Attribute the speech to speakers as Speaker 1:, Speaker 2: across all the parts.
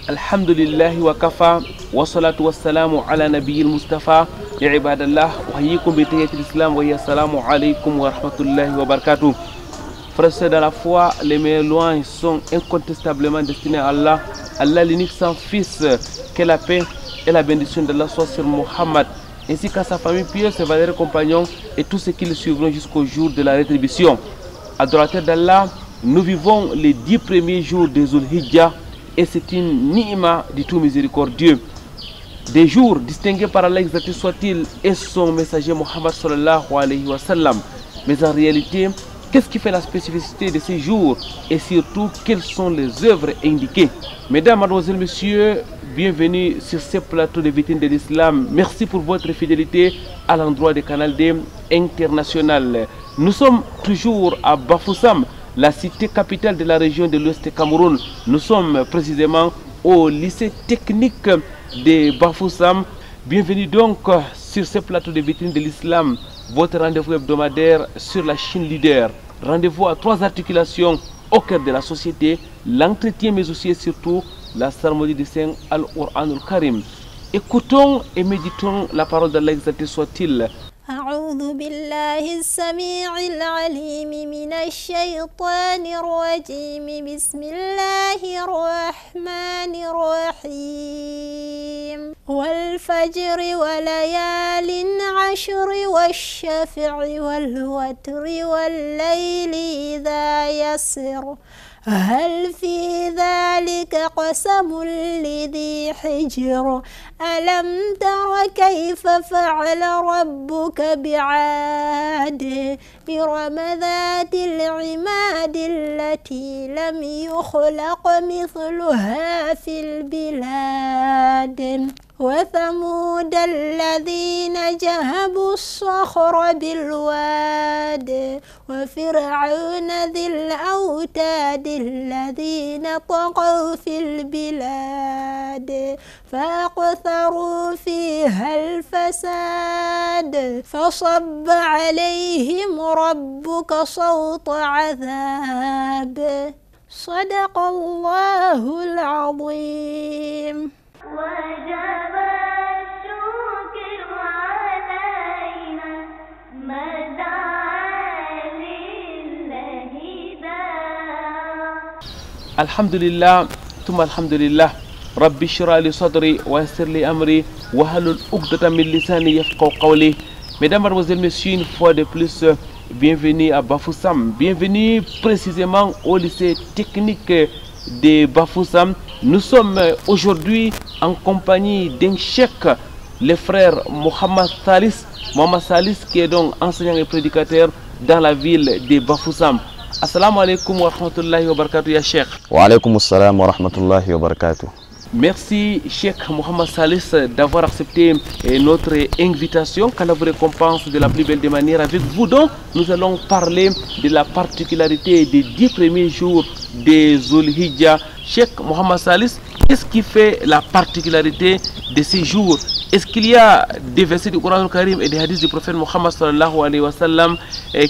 Speaker 1: Alhamdulillah wa kafa wa salatu wa salamu ala nabiyil Mustafa ya ibadallah wa hayyikum bi tahiyyatil islam wa assalamu alaykum wa rahmatullahi wa barakatuh. Frères dans la foi, les meilleures louanges sont incontestablement destinées à Allah, Allah l'unique sans fils, que la paix et la bénédiction d'Allah soient sur Muhammad, ainsi qu'à sa famille pieuse, ses valeureux compagnons et tous ceux qui le suivront jusqu'au jour de la rétribution. Adorateurs d'Allah, nous vivons les 10 premiers jours de Zulhijjah et c'est une ni'ma du tout miséricordieux. Des jours distingués par Allah exalté soit-il et son messager Muhammad sallallahu alayhi wa sallam. Mais en réalité, qu'est-ce qui fait la spécificité de ces jours et surtout quelles sont les œuvres indiquées? Mesdames, mademoiselles, messieurs, bienvenue sur ce plateau de vitrine de l'islam. Merci pour votre fidélité à l'endroit du Canal D international. Nous sommes toujours à Bafoussam, la cité capitale de la région de l'Ouest Cameroun. Nous sommes précisément au lycée technique de Bafoussam. Bienvenue donc sur ce plateau de vitrine de l'islam, votre rendez-vous hebdomadaire sur la chaîne leader. Rendez-vous à 3 articulations au cœur de la société, l'entretien mais aussi et surtout la psalmodie du Saint Al-Qur'an al-Karim. Écoutons et méditons la parole d'Allah exalté soit-il.
Speaker 2: أعوذ بالله السميع العليم من الشيطان الرجيم بسم الله الرحمن الرحيم والفجر وليال عشر والشفع والوتر والليل إذا يسر هل في ذلك قسم لذي حجر ألم تر كيف فعل ربك بعاد إرم ذات العماد التي لم يخلق مثلها في البلاد وثمود الذين جهبوا الصخر بالواد وفرعون ذي الأوتاد الذين طغوا في البلاد فأكثروا فيها الفساد فصب عليهم ربك صوت عذاب صدق الله العظيم. وجب الشكر علينا مدى لله
Speaker 1: الحمد لله ثم الحمد لله ربي اشرح لي صدري ويسر لي امري واحلل عقدة من لساني يفقهوا قولي. Mesdames, mademoiselles, messieurs, une fois de plus, bienvenue à Bafoussam, bienvenue précisément au lycée technique de Bafoussam. Nous sommes aujourd'hui en compagnie d'un cheikh, le frère Mohamed Salis qui est donc enseignant et prédicateur dans la ville de Bafoussam. Assalamu alaikum wa rahmatullahi wa barakatuh ya cheikh.
Speaker 3: Wa alaikum assalam wa rahmatullahi wa barakatuh.
Speaker 1: Merci Cheikh Mohamed Salis d'avoir accepté notre invitation. Qu'Allah vous récompense de la plus belle des manières. Avec vous donc, nous allons parler de la particularité des 10 premiers jours de Zulhijjah. Cheikh Mohamed Salis, qu'est-ce qui fait la particularité de ces jours? Est-ce qu'il y a des versets du Coran al-Karim et des hadiths du prophète Mohammed sallallahu alayhi wa sallam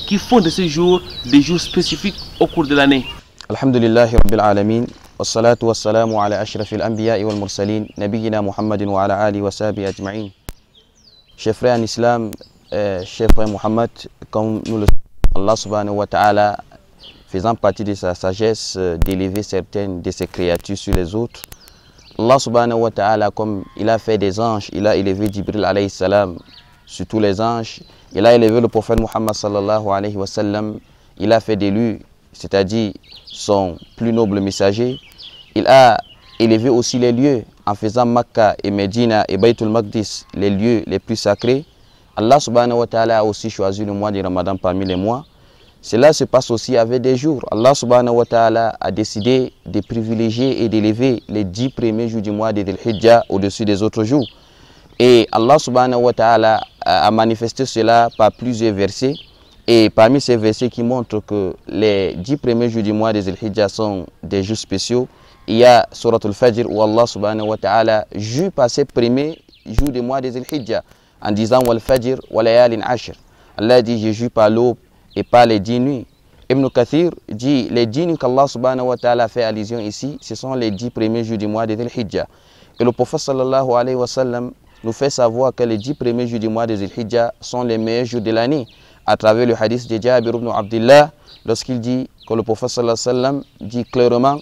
Speaker 1: qui font de ces jours des jours spécifiques au cours de l'année?
Speaker 3: Alhamdulillahi Rabbil Alamin. والصلاة والسلام على أشرف الأنبياء والمرسلين نبينا محمد وعلى آله وصحبه أجمعين. Chers frères en islam, cher frère Mohammed, comme nous le savons, Allah subhanahu wa ta'ala, faisant partie de sa sagesse d'élever certaines de ses créatures sur les autres, Allah subhanahu wa ta'ala, comme il a fait des anges, il a élevé Jibril alayhi salam sur tous les anges, il a élevé le prophète Mohammed sallallahu alayhi wa sallam, il a fait de lui, c'est-à-dire son plus noble messager. Il a élevé aussi les lieux en faisant Makkah et Medina et Baytul Maqdis les lieux les plus sacrés. Allah subhanahu wa ta'ala a aussi choisi le mois de Ramadan parmi les mois. Cela se passe aussi avec des jours. Allah subhanahu wa ta'ala a décidé de privilégier et d'élever les 10 premiers jours du mois de Dhul-Hijjah au-dessus des autres jours. Et Allah subhanahu wa ta'ala a manifesté cela par plusieurs versets. Et parmi ces versets qui montrent que les 10 premiers jours du mois de Dhul-Hijjah sont des jours spéciaux, il y a Surat al-Fajr où Allah subhanahu wa ta'ala jure par ces premiers jours du mois de Dhul-Hijjah en disant Wal Fajr wa layalin ashr. Allah dit je jure par l'aube et par les 10 nuits. Ibn Kathir dit les dînes qu'Allah subhanahu wa ta'ala fait allusion ici, ce sont les 10 premiers jours du mois de Dhul-Hijjah. Et le prophète sallallahu alayhi wa sallam nous fait savoir que les 10 premiers jours du mois de Dhul-Hijjah sont les meilleurs jours de l'année, à travers le hadith de Jabir ibn Abdullah, lorsqu'il dit que le prophète sallallahu alayhi wa sallam dit clairement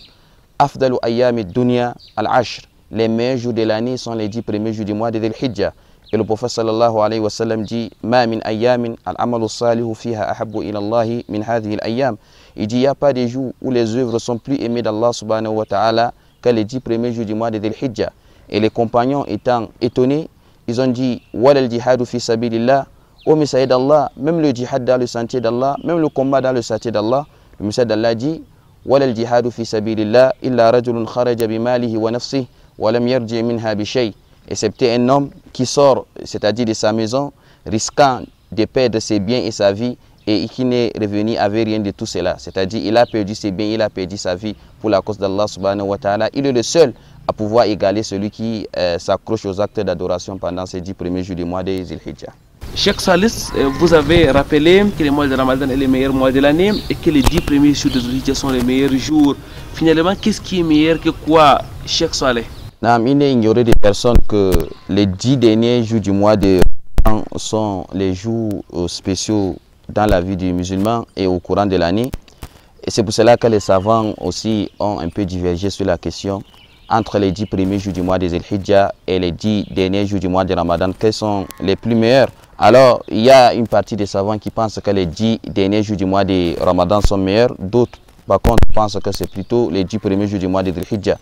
Speaker 3: Afdalu ayyami dunya al-ashr, les meilleurs jours de l'année sont les 10 premiers jours du mois de Dhul-Hijjah. Et le prophète sallallahu alayhi wa sallam dit Ma min ayyamin al-amalu salihu fiha ahabbu ila Allahi min hadhihi al-ayyam. Il dit il n'y a pas de jours où les œuvres sont plus aimées d'Allah subhanahu wa ta'ala que les 10 premiers jours du mois de Dhul-Hijjah. Et les compagnons étant étonnés, ils ont dit Wal al-jihadu fi sabilillah, ô messager d'Allah, même le jihad dans le sentier d'Allah, même le combat dans le sentier d'Allah. Le messager d'Allah dit Wal al-jihadu fi sabilillah illa rajulun kharaja bi malihi wa nafsihi wa lam yarji minha bi shay. Excepté un homme qui sort, c'est-à-dire de sa maison, risquant de perdre ses biens et sa vie, et qui n'est revenu avec rien de tout cela. C'est-à-dire il a perdu ses biens, il a perdu sa vie pour la cause d'Allah subhanahu wa ta'ala. Il est le seul à pouvoir égaler celui qui s'accroche aux actes d'adoration pendant ces 10 premiers jours du mois de Dhul-Hijjah.
Speaker 1: Cheikh Salis, vous avez rappelé que les mois de Ramadan est le meilleur mois de l'année et que les 10 premiers jours de Dhul-Hijjah sont les meilleurs jours. Finalement, qu'est-ce qui est meilleur que quoi, Cheikh Saleh?
Speaker 3: Il n'est ignoré des personnes que les 10 derniers jours du mois de Ramadan sont les jours spéciaux dans la vie du musulman et au courant de l'année. Et c'est pour cela que les savants aussi ont un peu divergé sur la question entre les 10 premiers jours du mois de Dhul-Hijjah et les 10 derniers jours du mois de Ramadan, quels sont les plus meilleurs. Alors, il y a une partie des savants qui pensent que les 10 derniers jours du mois de Ramadan sont meilleurs. D'autres, par contre, pensent que c'est plutôt les 10 premiers jours du mois de Dhul-Hijjah.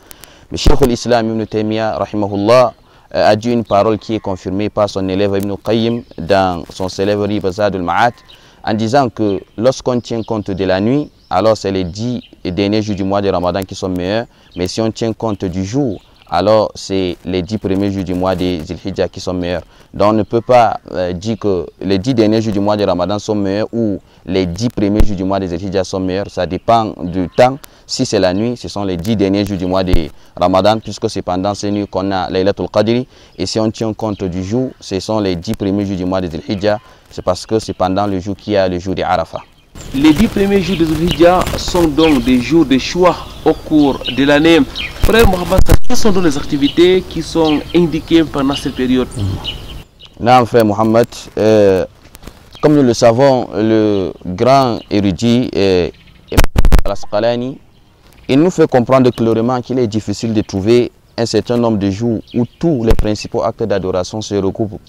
Speaker 3: Mais Cheikh al-Islam Ibn Taymiyyah, rahimahullah, a dit une parole qui est confirmée par son élève Ibn Qayyim dans son célèbre livre Zadul Ma'ad, en disant que lorsqu'on tient compte de la nuit, alors c'est les 10 derniers jours du mois de Ramadan qui sont meilleurs. Mais si on tient compte du jour, alors c'est les 10 premiers jours du mois de Dhul-Hijjah qui sont meilleurs. Donc on ne peut pas dire que les 10 derniers jours du mois de Ramadan sont meilleurs ou les 10 premiers jours du mois de Dhul-Hijjah sont meilleurs. Ça dépend du temps. Si c'est la nuit, ce sont les 10 derniers jours du mois de Ramadan, puisque c'est pendant ces nuits qu'on a Laylatul Qadri. Et si on tient compte du jour, ce sont les 10 premiers jours du mois de Dhul-Hijjah. C'est parce que c'est pendant le jour qu'il y a le jour de Arafah.
Speaker 1: Les 10 premiers jours de Dhul-Hijjah sont donc des jours de choix au cours de l'année. Frère Mohamed, quelles sont donc les activités qui sont indiquées pendant cette période?
Speaker 3: Non, frère Mohamed, comme nous le savons, le grand érudit Al-Asqalani, il nous fait comprendre clairement qu'il est difficile de trouver un certain nombre de jours où tous les principaux actes d'adoration se regroupent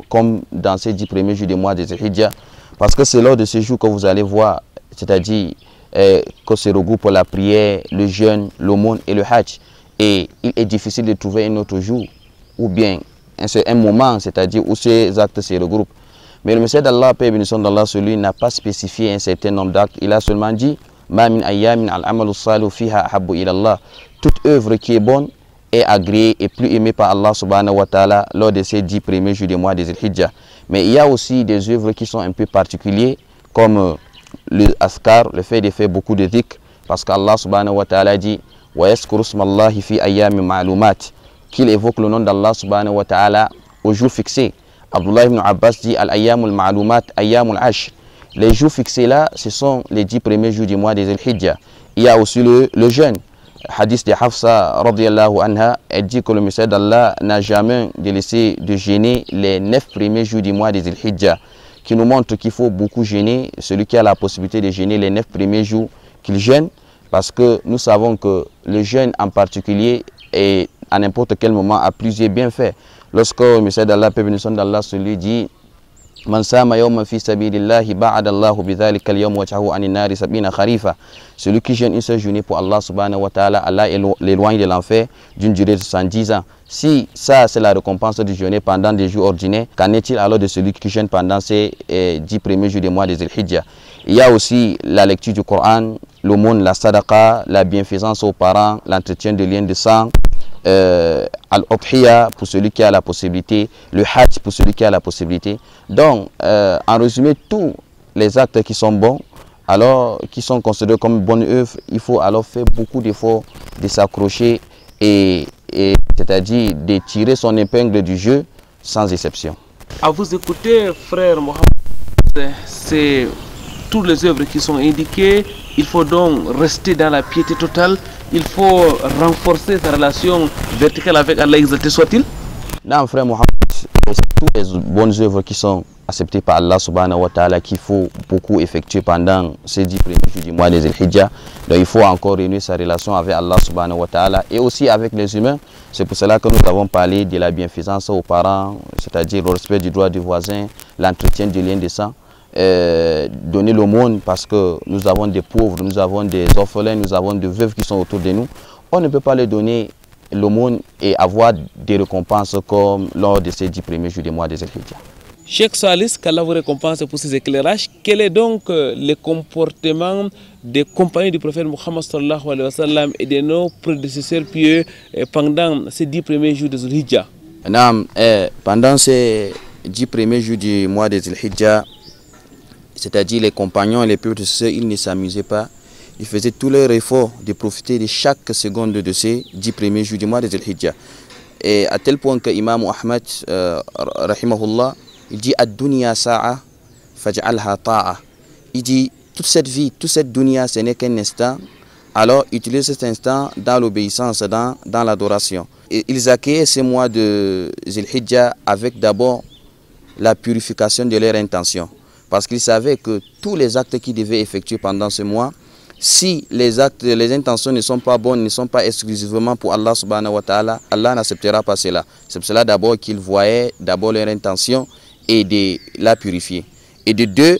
Speaker 3: comme dans ces 10 premiers jours du mois de Dhul-Hijjah. Parce que c'est lors de ces jours que vous allez voir, c'est-à-dire que se regroupe la prière, le jeûne, l'aumône et le hajj. Et il est difficile de trouver un autre jour ou bien un moment, c'est-à-dire où ces actes se regroupent. Mais le messager d'Allah, paix et bénédiction d'Allah, celui n'a pas spécifié un certain nombre d'actes. Il a seulement dit Ma min ayyamin al-amalu salihu fiha ahabbu ila Allah. Toute œuvre qui est bonne est agréée et plus aimée par Allah subhanahu wa ta'ala lors de ces 10 premiers jours du mois de Dhul-Hijjah. Mais il y a aussi des œuvres qui sont un peu particulières, comme le askar, le fait de faire beaucoup de dhikr, parce qu'Allah subhanahu wa ta'ala dit wa yaskuru smallahi fi ayyamin ma'lumat, qu'il évoque le nom d'Allah subhanahu wa ta'ala au jour fixé. Abdullah ibn Abbas dit al-ayyamul ma'lumat ayyamul ashr. Les jours fixés là, ce sont les 10 premiers jours du mois de Dhul-Hijjah. Il y a aussi le jeûne. Hadith de Hafsa radiyallahu anha, elle dit que le messager d'Allah n'a jamais laissé de jeûner les 9 premiers jours du mois de Dhul-Hijjah, qui nous montre qu'il faut beaucoup jeûner. Celui qui a la possibilité de jeûner les 9 premiers jours, qu'il jeûne, parce que nous savons que le jeûne en particulier, et à n'importe quel moment, a plusieurs bienfaits. Lorsque le messager d'Allah, paix et bénédiction d'Allah, celui dit Man sama yawman fi sabilillahi ba'ada Allahu bidhalika al-yawm wajhahu anin nari sabina kharifa. Celui qui jeûne une seule journée pour Allah subhanahu wa ta'ala, Allah l'éloigne de l'enfer d'une durée de 110 ans. Si ça c'est la récompense du jeûner pendant des jours ordinaires, qu'en est-il alors de celui qui jeûne pendant ces 10 premiers jours du mois de Dhul-Hijjah? Il y a aussi la lecture du Coran, l'aumône, la sadaqa, la bienfaisance aux parents, l'entretien de liens de sang, al-Udhiya pour celui qui a la possibilité, le Hajj pour celui qui a la possibilité. Donc, en résumé, tous les actes qui sont bons, alors qui sont considérés comme bonnes œuvres, il faut alors faire beaucoup d'efforts de s'accrocher et c'est-à-dire de tirer son épingle du jeu sans exception.
Speaker 1: À vous écouter, frère Mohamed, c'est toutes les œuvres qui sont indiquées. Il faut donc rester dans la piété totale. Il faut renforcer sa relation verticale avec Allah, exalté soit-il.
Speaker 3: Non, frère Mohamed, c'est toutes les bonnes œuvres qui sont acceptées par Allah subhanahu wa ta'ala qu'il faut beaucoup effectuer pendant ces 10 premiers jours du mois des Al-Hijjah. Donc il faut encore renouer sa relation avec Allah subhanahu wa ta'ala et aussi avec les humains. C'est pour cela que nous avons parlé de la bienfaisance aux parents, c'est-à-dire le respect du droit du voisin, l'entretien du lien de sang, donner l'aumône parce que nous avons des pauvres, nous avons des orphelins, nous avons des veuves qui sont autour de nous. On ne peut pas leur donner l'aumône et avoir des récompenses comme lors de ces 10 premiers jours du mois des Al-Hijjah.
Speaker 1: Cheikh Salis, qu'Allah vous récompense pour ces éclairages. Quel est donc le comportement des compagnons du prophète Muhammad sallallahu alayhi wa sallam et de nos prédécesseurs pieux pendant ces 10 premiers jours des Al-Hijjah?
Speaker 3: Pendant ces 10 premiers jours du mois des Al-Hijjah, c'est-à-dire les compagnons et les prédécesseurs, ils ne s'amusaient pas. Ils faisaient tout leur effort de profiter de chaque seconde de ces 10 premiers jours du mois des Al-Hijjah. Et à tel point que Imam Ahmad, rahimahullah, il dit ad-dunya sa'a faj'alha ta'a. Il dit toute cette vie, toute cette dunya, ce n'est qu'un instant. Alors utilise cet instant dans l'obéissance, dans l'adoration. Ils accueillaient ces mois de Zil-Hijjah avec d'abord la purification de leur intention. Parce qu'ils savaient que tous les actes qu'ils devaient effectuer pendant ce mois, si les intentions ne sont pas bonnes, ne sont pas exclusivement pour Allah subhanahu wa ta'ala, Allah n'acceptera pas cela. C'est pour cela d'abord qu'ils voyaient d'abord leur intention et de la purifier. Et de deux,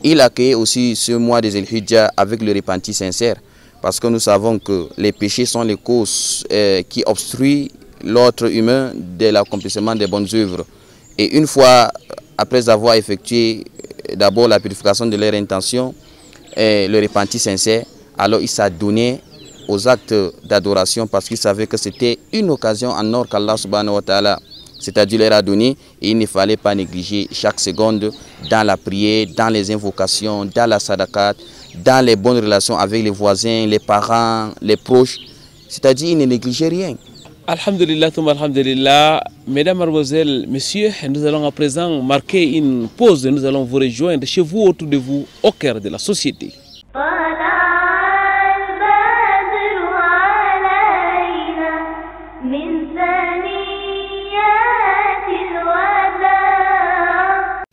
Speaker 3: il accueillait aussi ce mois des Al-Hijjah avec le repenti sincère. Parce que nous savons que les péchés sont les causes qui obstruent l'autre humain de l'accomplissement des bonnes œuvres. Et une fois, après avoir effectué d'abord la purification de leur intention, le repenti sincère, alors il s'adonnait aux actes d'adoration parce qu'il savait que c'était une occasion en or qu'Allah subhanahu wa ta'ala, c'est-à-dire leur a donné, et il ne fallait pas négliger chaque seconde dans la prière, dans les invocations, dans la sadaqat, dans les bonnes relations avec les voisins, les parents, les proches, c'est-à-dire il ne négligeait rien.
Speaker 1: Alhamdulillah, alhamdulillah. Mesdames, mademoiselles, messieurs, nous allons à présent marquer une pause. Nous allons vous rejoindre chez vous, autour de vous, au cœur de la société.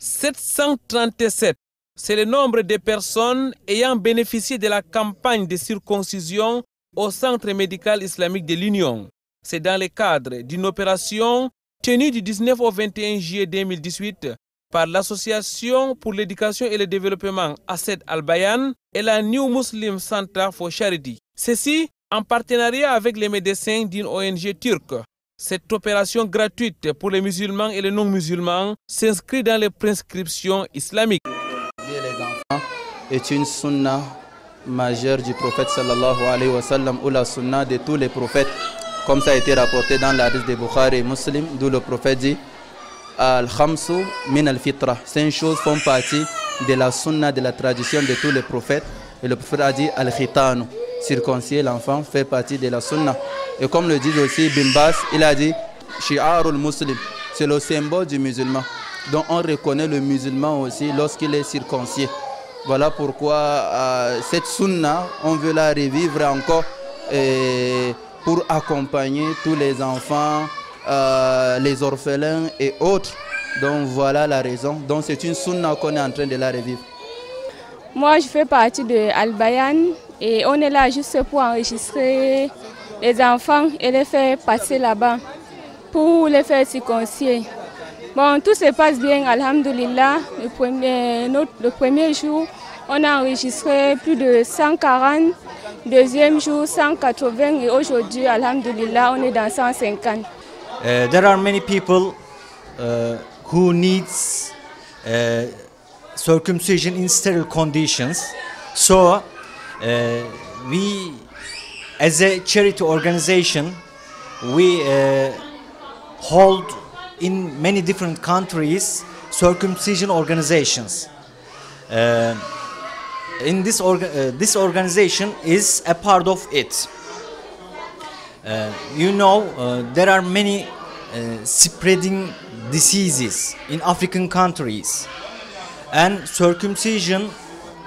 Speaker 1: « 737, c'est le nombre de personnes ayant bénéficié de la campagne de circoncision au Centre médical islamique de l'Union. C'est dans le cadre d'une opération tenue du 19 au 21 juillet 2018 par l'Association pour l'éducation et le développement Ased Al-Bayan et la New Muslim Center for Charity. Ceci en partenariat avec les médecins d'une ONG turque. Cette opération gratuite pour les musulmans et les non-musulmans s'inscrit dans les prescriptions islamiques.
Speaker 4: Les enfants est une sunna majeure du prophète sallallahu alayhi wa sallam ou la sunna de tous les prophètes, comme ça a été rapporté dans l'hadith de Bukhari et Muslim, d'où le prophète dit Al-Khamsu min al-Fitra. Ces choses font partie de la sunna, de la tradition de tous les prophètes. Et le prophète a dit Al-Khitanu, circoncier l'enfant fait partie de la sunna. Et comme le dit aussi Bin Bas, il a dit Shi'arul Muslim, c'est le symbole du musulman. Donc on reconnaît le musulman aussi lorsqu'il est circoncié. Voilà pourquoi cette sunna, on veut la revivre encore pour accompagner tous les enfants, les orphelins et autres. Donc voilà la raison. Donc c'est une sunna qu'on est en train de la revivre.
Speaker 5: Moi je fais partie de Al-Bayan et on est là juste pour enregistrer les enfants et les faire passer là-bas pour les faire circoncier. Bon, tout se passe bien, alhamdulillah. Le premier jour, on a enregistré plus de 140. Deuxième jour, 180. Et aujourd'hui, alhamdulillah, on est dans 150.
Speaker 6: There are many people who needs circumcision in sterile conditions. So, we, as a charity organization, we hold in many different countries circumcision organizations. In this organization is a part of it. You know, there are many spreading diseases in African countries, and circumcision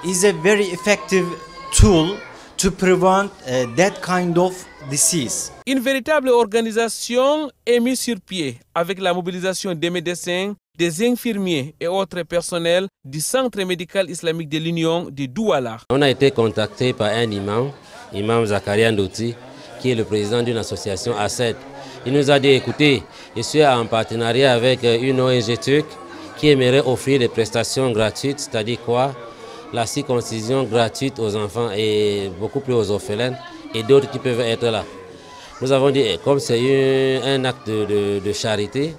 Speaker 6: is a very effective tool to prevent that kind of disease.
Speaker 1: Une véritable organisation est mise sur pied avec la mobilisation des médecins, des infirmiers et autres personnels du Centre médical islamique de l'Union de Douala.
Speaker 7: On a été contacté par un imam Zakaria Ndouti, qui est le président d'une association ACED. Il nous a dit, écoutez, je suis en partenariat avec une ONG turque qui aimerait offrir des prestations gratuites, c'est-à-dire quoi? La circoncision gratuite aux enfants et beaucoup plus aux orphelins et d'autres qui peuvent être là. Nous avons dit, comme c'est un acte de charité,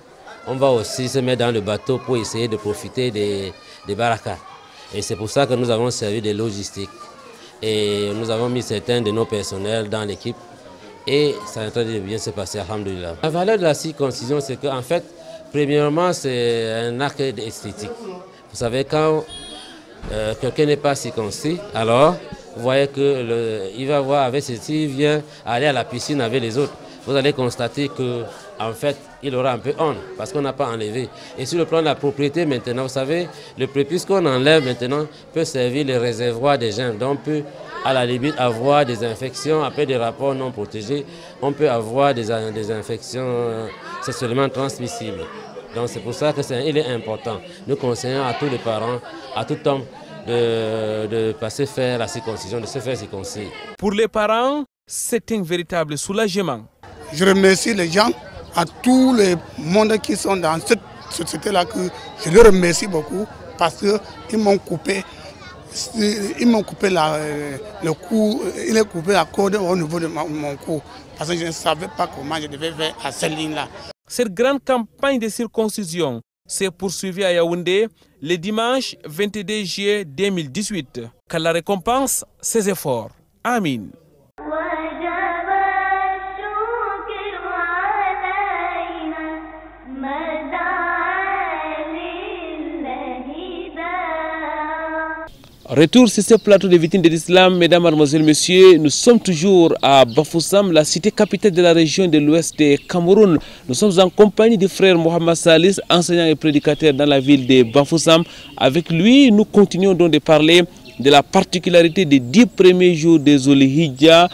Speaker 7: on va aussi se mettre dans le bateau pour essayer de profiter des barakas. Et c'est pour ça que nous avons servi de logistique. Et nous avons mis certains de nos personnels dans l'équipe. Et ça est en train de bien se passer, alhamdoulilah. La valeur de la circoncision, c'est qu'en fait, premièrement, c'est un acte esthétique. Vous savez, quand quelqu'un n'est pas circoncis, alors vous voyez qu'il va voir avec ceci, il vient aller à la piscine avec les autres. Vous allez constater que en fait, il aura un peu honte parce qu'on n'a pas enlevé. Et sur le plan de la propriété maintenant, vous savez, le prépuce qu'on enlève maintenant peut servir le réservoir des germes. Donc on peut à la limite avoir des infections, après des rapports non protégés, on peut avoir des infections sexuellement transmissibles. Donc c'est pour ça qu'il est important. Nous conseillons à tous les parents, à tout homme, de passer faire la circoncision, de se faire circoncire.
Speaker 1: Pour les parents, c'est un véritable soulagement.
Speaker 8: Je remercie les gens, à tous les mondes qui sont dans cette société-là, que je les remercie beaucoup parce qu'ils m'ont coupé. Ils m'ont coupé le cou, il est coupé la corde au niveau de mon cou parce que je ne savais pas comment je devais faire à cette ligne-là.
Speaker 1: Cette grande campagne de circoncision s'est poursuivie à Yaoundé le dimanche 22 juillet 2018. Qu'Allah récompense ses efforts. Amin. Retour sur ce plateau de victimes de l'islam, mesdames, mademoiselles, messieurs, nous sommes toujours à Bafoussam, la cité capitale de la région de l'ouest de Cameroun. Nous sommes en compagnie du frère Mohamed Salis, enseignant et prédicateur dans la ville de Bafoussam. Avec lui, nous continuons donc de parler de la particularité des 10 premiers jours des Zulhijja.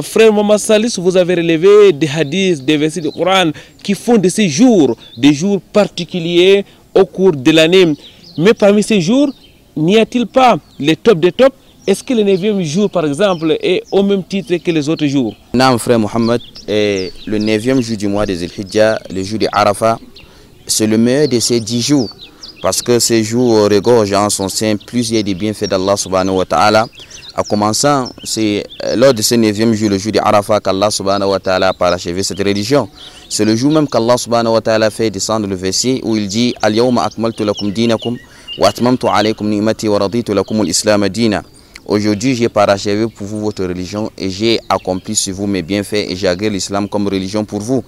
Speaker 1: Frère Mohamed Salis, vous avez relevé des hadiths, des versets du Coran qui font de ces jours des jours particuliers au cours de l'année. Mais parmi ces jours, n'y a-t-il pas les tops des tops? Est-ce que le 9e jour, par exemple, est au même titre que les autres jours?
Speaker 3: Non, frère Mohamed, le 9e jour du mois des Zulhijja, le jour de Arafat, c'est le meilleur de ces 10 jours. Parce que ces jours regorgent en son sein plusieurs des bienfaits d'Allah subhanahu wa ta'ala. En commençant, c'est lors de ce 9e jour, le jour de Arafat, qu'Allah subhanahu wa ta'ala a parachevé cette religion. C'est le jour même qu'Allah subhanahu wa ta'ala fait descendre le verset où il dit « Al-yawma akmaltu lakum dinakum wa atmamtu alaykum ni'mati wa raditu lakum al-islam dina » Aujourd'hui, j'ai parachevé pour vous votre religion et j'ai accompli sur vous mes bienfaits et j'ai agréé l'islam comme religion pour vous.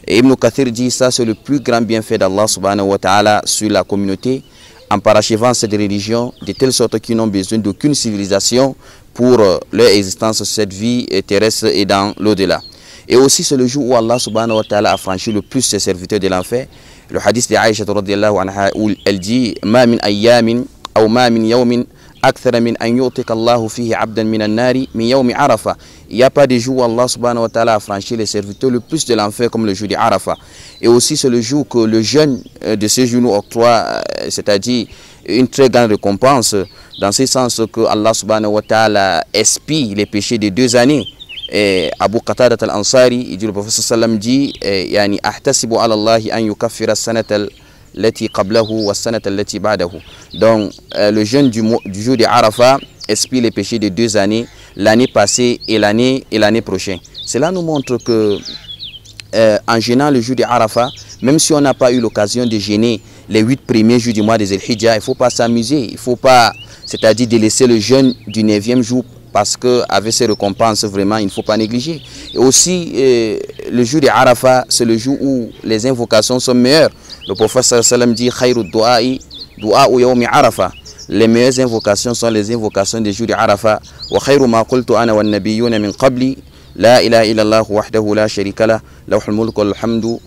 Speaker 3: Et Ibn Kathir dit ça, c'est le plus grand bienfait d'Allah subhanahu wa ta'ala sur la communauté en parachevant cette religion de telle sorte qu'ils n'ont besoin d'aucune civilisation pour leur existence sur cette vie terrestre et dans l'au-delà. Et aussi c'est le jour où Allah subhanahu wa ta'ala a franchi le plus ses serviteurs de l'enfer. Le hadith de Aïcha radhiyallahu anha où elle dit « Ma min ayyamin ou ma min yawmin akthara min an yu'tika Allahu fihi 'abdan min an-nari min yawmi Arafa » Il n'y a pas de jour où Allah subhanahu wa ta'ala a franchi les serviteurs le plus de l'enfer comme le jour de Arafat. Et aussi c'est le jour que le jeûne de ce jour nous octroie, c'est-à-dire une très grande récompense, dans ce sens que Allah subhanahu wa ta'ala expie les péchés de 2 années. Et Abu Qatadat al-Ansari, il dit, le prophète sallam dit yani ahtasibu ala Allahi an yukaffira sanata allati qablahu wa sanata allati ba'dahu. Donc le jeûne du jour de Arafat expie les péchés de 2 années, l'année passée et l'année prochaine. Cela nous montre que en jeûnant le jour de Arafat, même si on n'a pas eu l'occasion de jeûner les 8 premiers jours du mois des Zulhijja, il ne faut pas s'amuser, il ne faut pas, c'est-à-dire délaisser le jeûne du 9e jour, parce qu'avec ces récompenses, vraiment, il ne faut pas négliger. Et aussi, le jour de Arafat, c'est le jour où les invocations sont meilleures. Le prophète sallam dit « Khayru du'a'i du'a'u yawmi Arafat » Les meilleures invocations sont les invocations des jours de Arafat. « Wa khayru ma qultu ana wa nabiyyuna min qabli la ilaha illallah wahdahu la sharika lah lahul mulku wal hamdu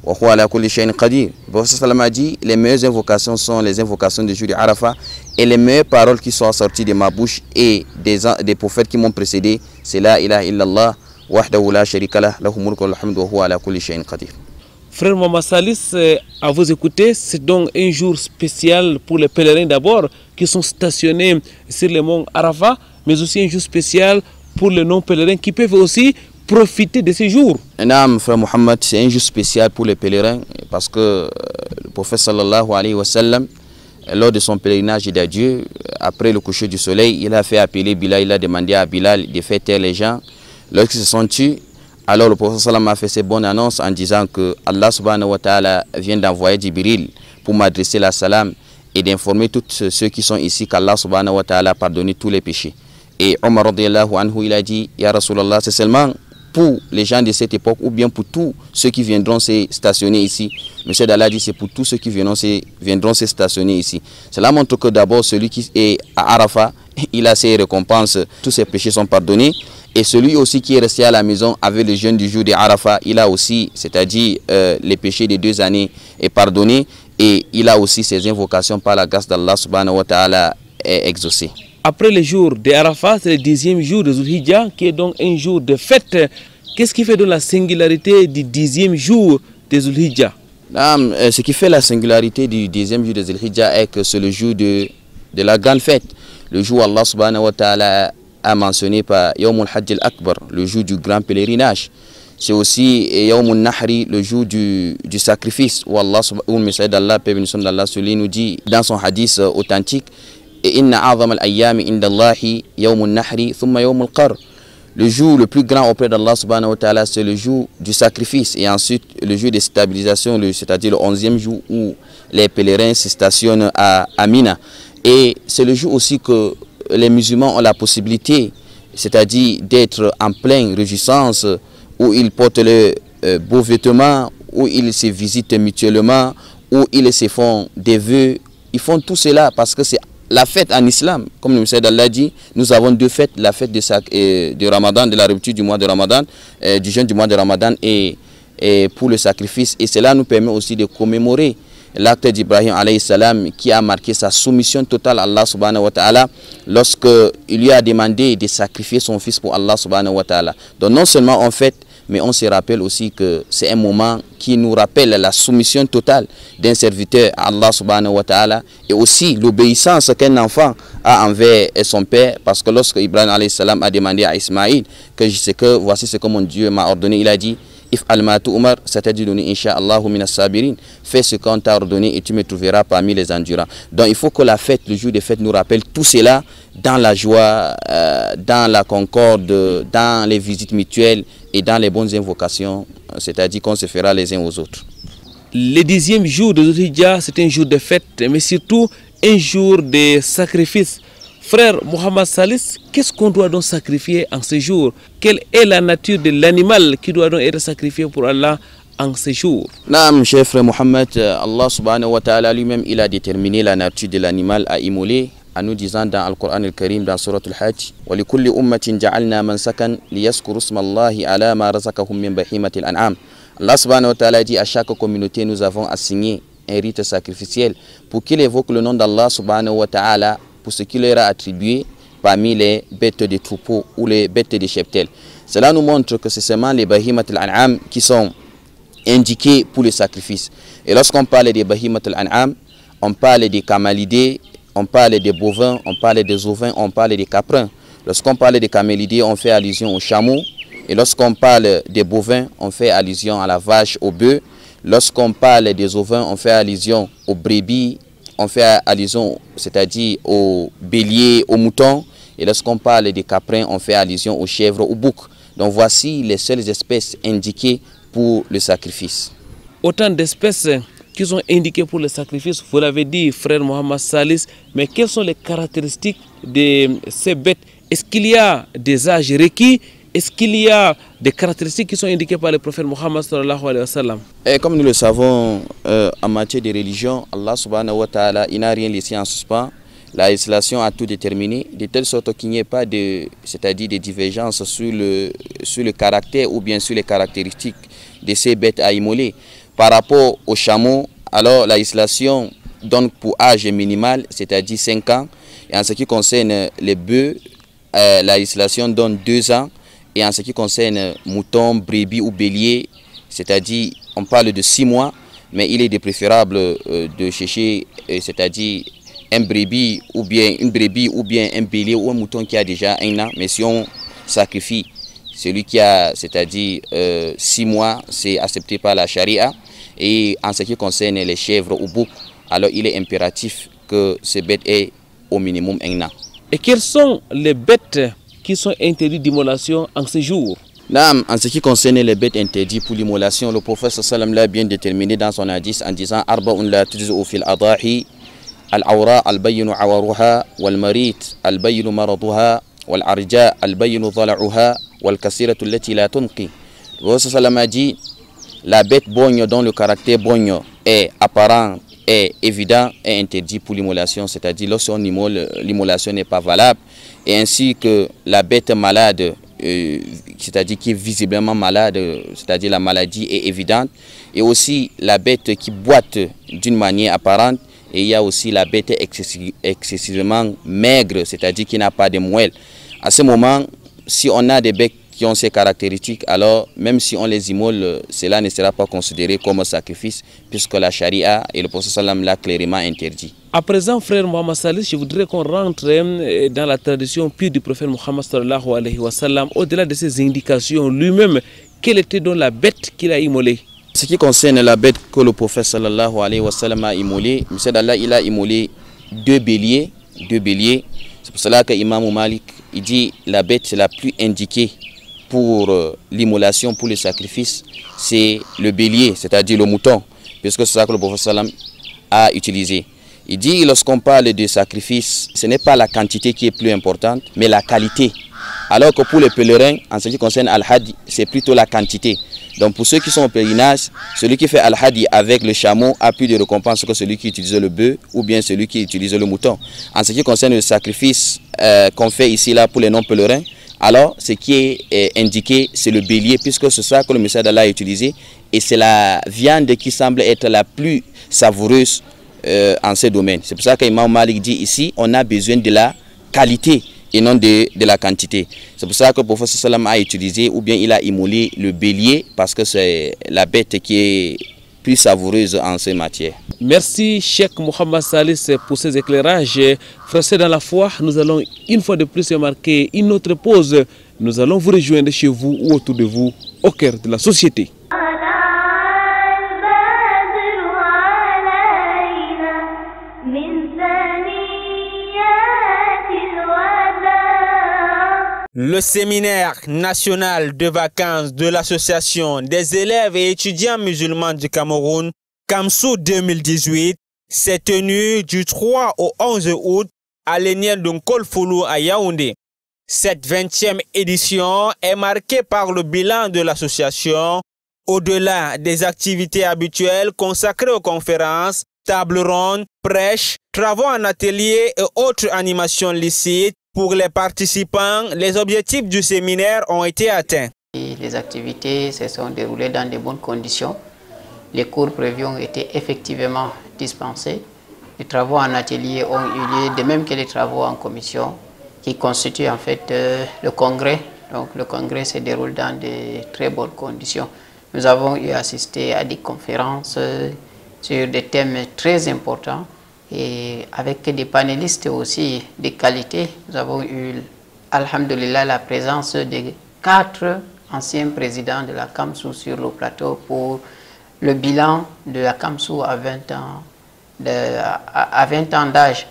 Speaker 3: wa huwa ala kulli shay'in qadir » Le prophète sallam a dit « Les meilleures invocations sont les invocations des jours de Arafat. » Et les meilleures paroles qui sont sorties de ma bouche et des prophètes qui m'ont précédé, c'est la ilaha illallah, wahdahu la sharika lah, lahu mulku wa lahu hamdu wa huwa ala kulli shay'in qadir.
Speaker 1: Frère Mohamed Salis, à vous écouter, c'est donc un jour spécial pour les pèlerins d'abord qui sont stationnés sur le mont Arafat, mais aussi un jour spécial pour les non-pèlerins qui peuvent aussi profiter de ces jours.
Speaker 3: Naam, frère Mohamed, c'est un jour spécial pour les pèlerins parce que le prophète sallallahu alayhi wa sallam, lors de son pèlerinage d'adieu, après le coucher du soleil, il a fait appeler Bilal, il a demandé à Bilal de faire taire les gens. Lorsqu'ils se sont tués, alors le prophète sallam a fait ses bonnes annonces en disant que Allah subhanahu wa ta'ala vient d'envoyer Jibril pour m'adresser la salam et d'informer tous ceux qui sont ici qu'Allah subhanahu wa ta'ala a pardonné tous les péchés. Et Omar radiyallahu anhu, il a dit, Ya Rasulallah, c'est seulement pour les gens de cette époque ou bien pour tous ceux qui viendront se stationner ici. Monsieur d'Allah dit c'est pour tous ceux qui viendront se stationner ici. Cela montre que d'abord celui qui est à Arafat, il a ses récompenses, tous ses péchés sont pardonnés. Et celui aussi qui est resté à la maison avec le jeûne du jour de Arafat, il a aussi, c'est-à-dire les péchés des 2 années est pardonné et il a aussi ses invocations par la grâce d'Allah subhanahu wa ta'ala exaucées.
Speaker 1: Après le jour de Arafat, c'est le 10e jour de Zulhijja, qui est donc un jour de fête. Qu'est-ce qui fait donc la singularité du 10e jour de Zulhijja?
Speaker 3: Ce qui fait la singularité du 10e jour de Zulhijja est que c'est le jour de la grande fête. Le jour où Allah subhanahu wa ta'ala a mentionné par Yawmul Hajj al-Akbar, le jour du grand pèlerinage. C'est aussi Yawmul Nahri, le jour du sacrifice, où le messager d'Allah, paix et bénédiction d'Allah, nous dit dans son hadith authentique, Inna a'zama al-ayyami inda Allahi yawmun nahri thumma yawmul qar. Le jour le plus grand auprès d'Allah subhanahu wa ta'ala, c'est le jour du sacrifice et ensuite le jour de stabilisation, c'est-à-dire le 11e jour où les pèlerins se stationnent à Mina. Et c'est le jour aussi que les musulmans ont la possibilité, c'est-à-dire d'être en pleine réjouissance, où ils portent les beaux vêtements, où ils se visitent mutuellement, où ils se font des vœux. Ils font tout cela parce que c'est la fête en islam. Comme le messager d'Allah dit, nous avons 2 fêtes, la fête de Ramadan, de la rupture du mois de Ramadan, du jeûne du mois de Ramadan et pour le sacrifice. Et cela nous permet aussi de commémorer l'acte d'Ibrahim alayhi salam qui a marqué sa soumission totale à Allah subhanahu wa ta'ala lorsqu'il lui a demandé de sacrifier son fils pour Allah subhanahu wa ta'ala. Donc non seulement on fête, mais on se rappelle aussi que c'est un moment qui nous rappelle la soumission totale d'un serviteur à Allah subhanahu wa ta'ala et aussi l'obéissance qu'un enfant a envers son père, parce que lorsque Ibrahim alayhi salam a demandé à Ismaïl que voici ce que mon Dieu m'a ordonné, il a dit If al-matu umar, satadiluni insha'Allahu minas sabirin. Fais ce qu'on t'a ordonné et tu me trouveras parmi les endurants. Donc il faut que la fête, le jour de fête nous rappelle tout cela dans la joie, dans la concorde, dans les visites mutuelles et dans les bonnes invocations, c'est-à-dire qu'on se fera les uns aux autres.
Speaker 1: Le 10e jour de Zulhijja, c'est un jour de fête, mais surtout un jour de sacrifice. Frère Mohamed Salis, qu'est-ce qu'on doit donc sacrifier en ce jour? Quelle est la nature de l'animal qui doit donc être sacrifié pour Allah en ce jour?
Speaker 3: Naam, cher frère Mohamed, Allah subhanahu wa ta'ala lui-même, il a déterminé la nature de l'animal à immoler en nous disant dans le Coran al-Karim, dans Surat al-Hajj, wa li kulli ummatin ja'alna mansakan liyaskuru ismallahi ala ma razaqahum min bahimatil an'am. Allah subhanahu wa ta'ala dit à chaque communauté, nous avons assigné un rite sacrificiel pour qu'il évoque le nom d'Allah subhanahu wa ta'ala pour ce qui leur a attribué parmi les bêtes de troupeaux ou les bêtes de cheptel. Cela nous montre que c'est seulement les bahimat al-an'am qui sont indiqués pour le sacrifice. Et lorsqu'on parle des bahimat al-an'am, on parle des camalidés, on parle des bovins, on parle des ovins, on parle des caprins. Lorsqu'on parle des camalidés, on fait allusion aux chameaux. Et lorsqu'on parle des bovins, on fait allusion à la vache, au bœuf. Lorsqu'on parle des ovins, on fait allusion aux brebis, on fait allusion, c'est-à-dire aux béliers, aux moutons. Et lorsqu'on parle des caprins, on fait allusion aux chèvres, aux boucs. Donc voici les seules espèces indiquées pour le sacrifice.
Speaker 1: Autant d'espèces qui sont indiquées pour le sacrifice, vous l'avez dit, frère Mohamed Salis, mais quelles sont les caractéristiques de ces bêtes? Est-ce qu'il y a des âges requis? Est-ce qu'il y a des caractéristiques qui sont indiquées par le prophète Mohammed sallallahu alayhi wa sallam?
Speaker 3: Et comme nous le savons, en matière de religion, Allah subhanahu wa ta'ala, il n'a rien laissé en suspens. La législation a tout déterminé, de telle sorte qu'il n'y ait pas de, c'est-à-dire des divergences sur le caractère ou bien sur les caractéristiques de ces bêtes à immoler. Par rapport aux chameaux, alors la législation donne pour âge minimal, c'est-à-dire 5 ans. Et en ce qui concerne les bœufs, la législation donne 2 ans. Et en ce qui concerne moutons, brebis ou béliers, c'est-à-dire on parle de 6 mois, mais il est préférable de chercher, c'est-à-dire un brebis ou bien un bélier ou un mouton qui a déjà 1 an. Mais si on sacrifie celui qui a, c'est-à-dire 6 mois, c'est accepté par la charia. Et en ce qui concerne les chèvres ou boucs, alors il est impératif que ces bêtes aient au minimum 1 an.
Speaker 1: Et quelles sont les bêtes qui sont interdites d'immolation en ce jour?
Speaker 3: En ce qui concerne les bêtes interdites pour l'immolation, le prophète sallam l'a bien déterminé dans son hadith en disant Arba'un la tujza'u fil adahi al-awra al-bayyinu awaruha wal-marit al-bayyinu maraduha wal-arja al-bayyinu dhala'uha wal-kasiratu allati la tunqi. Le prophète sallam a dit la bête bogne dont le caractère bogne est apparent et évident est interdit pour l'immolation, c'est-à-dire lorsqu'on immole, l'immolation n'est pas valable, et ainsi que la bête malade, c'est-à-dire qui est visiblement malade, c'est-à-dire la maladie est évidente, et aussi la bête qui boite d'une manière apparente, et il y a aussi la bête excessivement maigre, c'est-à-dire qui n'a pas de moelle. À ce moment, si on a des bêtes qui ont ces caractéristiques, alors même si on les immole, cela ne sera pas considéré comme un sacrifice, puisque la charia et le prophète sallam l'a clairement interdit. À présent, frère Mohamed Salih, je voudrais qu'on rentre dans la tradition pure du prophète Mohammed sallallahu alayhi wa sallam. Au-delà de ses indications, lui-même, quelle était donc la bête qu'il a immolée? Ce qui concerne la bête que le prophète sallallahu alayhi wa sallam a immolée, M. d'Allah, il a immolé 2 béliers. C'est pour cela que Imam Malik il dit la bête la plus indiquée pour l'immolation, pour le sacrifice, c'est le bélier, c'est-à-dire le mouton, puisque c'est ça que le prophète sallam a utilisé. Il dit, lorsqu'on parle de sacrifice, ce n'est pas la quantité qui est plus importante, mais la qualité. Alors que pour les pèlerins, en ce qui concerne Al-Hadi, c'est plutôt la quantité. Donc pour ceux qui sont au pèlerinage, celui qui fait Al-Hadi avec le chameau a plus de récompense que celui qui utilise le bœuf ou bien celui qui utilise le mouton. En ce qui concerne le sacrifice qu'on fait ici là pour les non-pèlerins, alors ce qui est indiqué, c'est le bélier, puisque c'est ça que le messager d'Allah a utilisé, et c'est la viande qui semble être la plus savoureuse en ce domaine. C'est pour ça qu'Imam Malik dit ici, on a besoin de la qualité et non de la quantité. C'est pour ça que le prophète sallam a utilisé, ou bien il a immolé le bélier, parce que c'est la bête qui est plus savoureuse en ces matières. Merci Cheikh Mohamed Salih pour ces éclairages. Frères dans la foi, nous allons une fois de plus marquer une autre pause. Nous allons vous rejoindre chez vous ou autour de vous, au cœur de la société.
Speaker 9: Le séminaire national de vacances de l'association des élèves et étudiants musulmans du Cameroun, Kamsou 2018, s'est tenu du 3 au 11 août à l'Éniel de Nkolfoulou à Yaoundé. Cette 20e édition est marquée par le bilan de l'association, au-delà des activités habituelles consacrées aux conférences, tables rondes, prêches, travaux en atelier et autres animations licites. Pour les participants, les objectifs du séminaire ont été atteints.
Speaker 10: Les activités se sont déroulées dans de bonnes conditions. Les cours prévus ont été effectivement dispensés. Les travaux en atelier ont eu lieu, de même que les travaux en commission, qui constituent en fait le congrès. Donc le congrès se déroule dans de très bonnes conditions. Nous avons eu assisté à des conférences sur des thèmes très importants. Et avec des panélistes aussi de qualité, nous avons eu, alhamdulillah, la présence de 4 anciens présidents de la Kamsou sur le plateau pour le bilan de la Kamsou à 20 ans d'âge.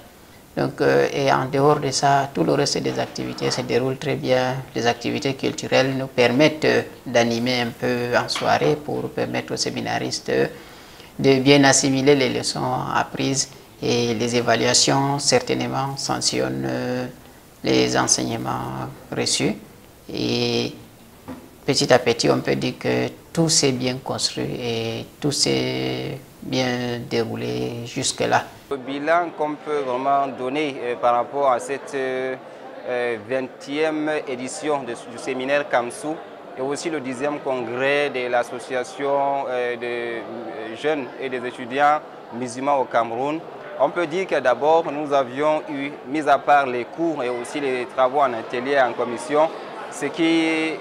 Speaker 10: Donc, et en dehors de ça, tout le reste des activités se déroulent très bien. Les activités culturelles nous permettent d'animer un peu en soirée pour permettre aux séminaristes de bien assimiler les leçons apprises. Et les évaluations, certainement, sanctionnent les enseignements reçus. Et petit à petit, on peut dire que tout s'est bien construit et tout s'est bien déroulé jusque-là.
Speaker 11: Le bilan qu'on peut vraiment donner par rapport à cette 20e édition du séminaire Kamsou et aussi le 10e congrès de l'association des jeunes et des étudiants musulmans au Cameroun, On peut dire que d'abord, nous avions eu, mis à part les cours et aussi les travaux en atelier, en commission, ce qui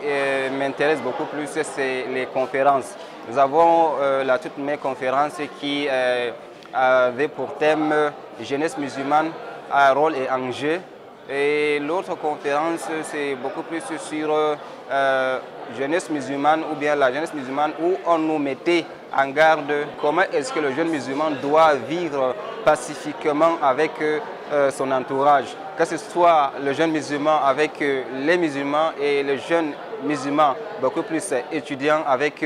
Speaker 11: m'intéresse beaucoup plus, c'est les conférences. Nous avons la toute première conférence qui avait pour thème « Jeunesse musulmane, un rôle et enjeu ». Et l'autre conférence, c'est beaucoup plus sur jeunesse musulmane ou bien la jeunesse musulmane où on nous mettait en garde comment est-ce que le jeune musulman doit vivre pacifiquement avec son entourage. Que ce soit le jeune musulman avec les musulmans et le jeune musulman beaucoup plus étudiant avec